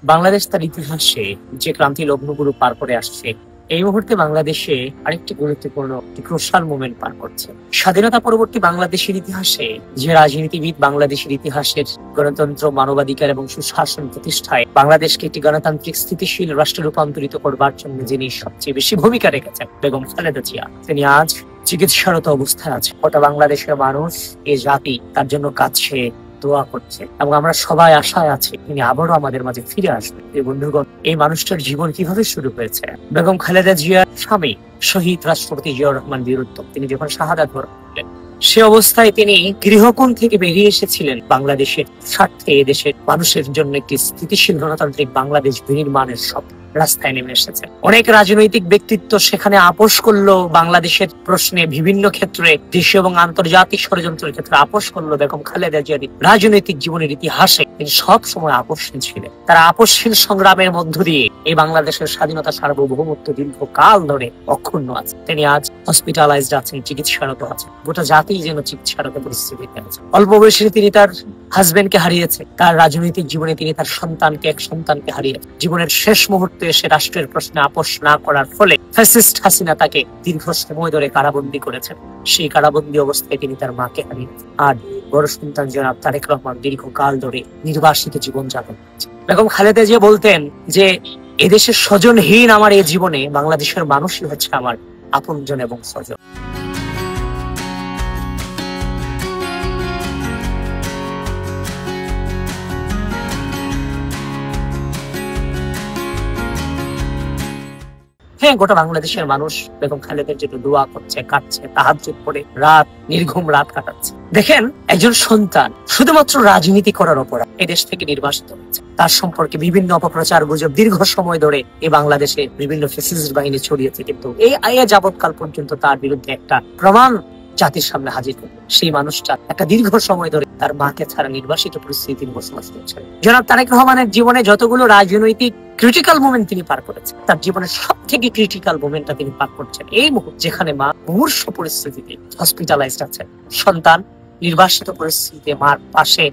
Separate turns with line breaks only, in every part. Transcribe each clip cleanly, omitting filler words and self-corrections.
বাংলাদেশ তার ইতিহাসে যে ক্রান্তি লগ্নগুলো পার করে আসছে, এই মুহূর্তে বাংলাদেশে আরেকটি গুরুত্বপূর্ণ ক্রুশাল মোমেন্ট পার করছে। স্বাধীনতা পরবর্তী বাংলাদেশের ইতিহাসে যে রাজনীতিবিদ বাংলাদেশের ইতিহাসের গণতন্ত্র, মানবাধিকার এবং সুশাসন প্রতিষ্ঠায় বাংলাদেশকে একটি গণতান্ত্রিক স্থিতিশীল রাষ্ট্রে রূপান্তরিত করবার জন্য যিনি সবচেয়ে বেশি ভূমিকা রেখেছেন, বেগম খালেদা জিয়া, তিনি আজ চিকিৎসারত অবস্থায় আছে। গোটা বাংলাদেশের মানুষ, এ জাতি তার জন্য কাছে দোয়া করছে এবং আমরা সবাই আশায় আছি তিনি আবারও আমাদের মাঝে ফিরে আসবেন। এই বন্ধুগণ, এই মানুষটার জীবন কিভাবে শুরু হয়েছে? বেগম খালেদা জিয়ার স্বামী শহীদ রাষ্ট্রপতি জিয়াউর রহমান বীরুত্তম, তিনি যখন শাহাদাত বরণ করলেন, সে অবস্থায় তিনি গৃহকোণ থেকে বেরিয়ে এসেছিলেন বাংলাদেশের স্বার্থে, এদেশের মানুষের জন্য একটি স্থিতিশীল গণতান্ত্রিক বাংলাদেশ বিনির্মাণের স্বপ্ন রাস্তায় নেমে এসেছে। অনেক রাজনৈতিক ব্যক্তিত্ব সেখানে আপোষ করলো, বাংলাদেশের প্রশ্নে বিভিন্ন ক্ষেত্রে দেশীয় এবং আন্তর্জাতিক ষড়যন্ত্রের ক্ষেত্রে আপোষ করলো। বেগম খালেদা জিয়ার রাজনৈতিক জীবনের ইতিহাসে তিনি সব সময় আপোষহীন ছিলেন। তারা আপোষহীন সংগ্রামের মধ্য দিয়ে এই বাংলাদেশের স্বাধীনতা, সার্বভৌমত্ব দীর্ঘকাল ধরে অক্ষুণ্ণ আছে। তিনি আজ হসপিটালাইজড আছেন, চিকিৎসারত আছেন। গোটা জাতি যেন চিকিৎসারত পরিস্থিতিতে আছে। অল্প বয়সে তিনি তার হাজবেন্ডকে হারিয়েছে, তার রাজনৈতিক জীবনে তিনি তার এক সন্তানকে হারিয়েছে। জীবনের শেষ মুহূর্তে এসে রাষ্ট্রের প্রশ্নে আপোষ না করার ফলে ফ্যাসিস্ট হাসিনা তাকে দীর্ঘ সময় ধরে কারাবন্দী করেছেন। সেই কারাবন্দী অবস্থায় তিনি তার মাকে হারিয়েছেন। আর বড় সন্তান জনাব তারেক রহমান দীর্ঘকাল ধরে নির্বাসিত জীবন যাপন করছেন। বেগম খালেদা জিয়া বলতেন যে এদেশের স্বজনহীন আমার এই জীবনে বাংলাদেশের মানুষই হচ্ছে আমার আপনজন এবং স্বজন। হ্যাঁ, গোটা বাংলাদেশের মানুষ বেগম খালেদার জন্য দোয়া করছে, কাটছে, তাহাজ্জুদ পড়ে রাত, নির্ঘুম রাত কাটাচ্ছে। দেখেন, একজন সন্তান শুধুমাত্র রাজনীতি করার অপরাধ এদেশ থেকে নির্বাসিত হয়েছে। তার সম্পর্কে বিভিন্ন অপপ্রচার, গুজব দীর্ঘ সময় ধরে এই বাংলাদেশে বিভিন্ন ফ্যাসিস্ট বাহিনী ছড়িয়েছে, কিন্তু এই আইয়া যাবৎকাল পর্যন্ত তার বিরুদ্ধে একটা প্রমাণ জাতির সামনে হাজির করবে। সেই মানুষটা একটা দীর্ঘ সময় ধরে তার মাকে ছাড়া নির্বাসিত পরিস্থিতির বসবাস করছে। জনাব তারেক রহমানের জীবনে যতগুলো রাজনৈতিক ক্রিটিক্যাল মোমেন্ট তিনি পার করেছেন, তার জীবনের সব থেকে ক্রিটিক্যাল মোমেন্টটা তিনি পার করছেন এই মুহূর্তে, যেখানে মা মুমূর্ষ পরিস্থিতিতে হসপিটালাইজড আছেন। সন্তান নির্বাসিত পরিস্থিতিতে মার পাশে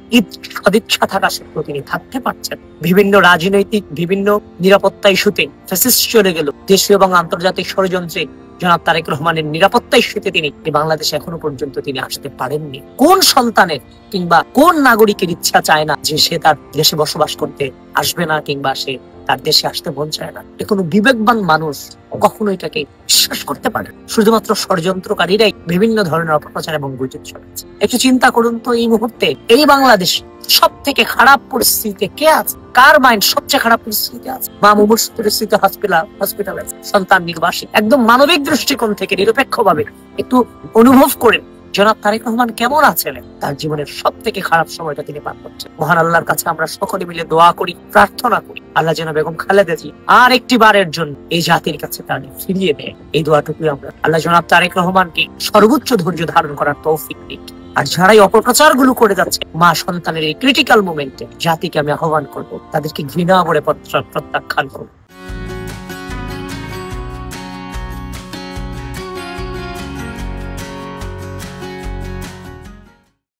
সদিচ্ছা থাকা সত্ত্বেও তিনি থাকতে পারছেন। বিভিন্ন রাজনৈতিক বিভিন্ন নিরাপত্তা ইস্যুতে ফ্যাসিস্ট চলে গেল, দেশীয় এবং আন্তর্জাতিক ষড়যন্ত্রে জনাব তারেক রহমানের নিরাপত্তা ইস্যুতে তিনি বাংলাদেশে এখনো পর্যন্ত তিনি আসতে পারেননি। কোন সন্তানের কিংবা কোন নাগরিকের ইচ্ছা চায় না যে সে তার দেশে বসবাস করতে আসবে না, কিংবা সে তার দেশে আসতে মন চায় না? কোনো বিবেকবান মানুষ কখনো এটাকে বিশ্বাস করতে পারে? শুধুমাত্র ষড়যন্ত্রকারীরাই বিভিন্ন ধরনের অপপ্রচার এবং গুজব ছড়াচ্ছে। একটু চিন্তা করুন তো, এই মুহূর্তে এই বাংলাদেশ সব থেকে খারাপ পরিস্থিতিতে কে আছে? কার মাইন্ড সবচেয়ে খারাপ পরিস্থিতিতে আছে? মা মুমূর্ষ পরিস্থিতিতে হসপিটালাইজ, সন্তান নির্বাসিত। একদম মানবিক দৃষ্টিকোণ থেকে নিরপেক্ষভাবে একটু অনুভব করেন জনাব তারেক রহমান কেমন আছেন। তার জীবনের সব থেকে খারাপ সময়টা তিনি পার করছেন। মহান আল্লাহর কাছে আমরা সকলে মিলে দোয়া করি, প্রার্থনা করি, আল্লাহ যেন বেগম খালেদা জি আর একটি বারের জন্য এই জাতির কাছে তার ফিরিয়ে দেয়। এই দোয়াটুকু আমরা আল্লাহ জনাব তারেক রহমানকে সর্বোচ্চ ধৈর্য ধারণ করার তৌফিক দিক। আর যারাই অপপ্রচার গুলো করে যাচ্ছে মা সন্তানের এই ক্রিটিক্যাল মোমেন্টে, জাতিকে আমি আহ্বান করবো তাদেরকে ঘৃণা করে প্রত্যাখ্যান করবো।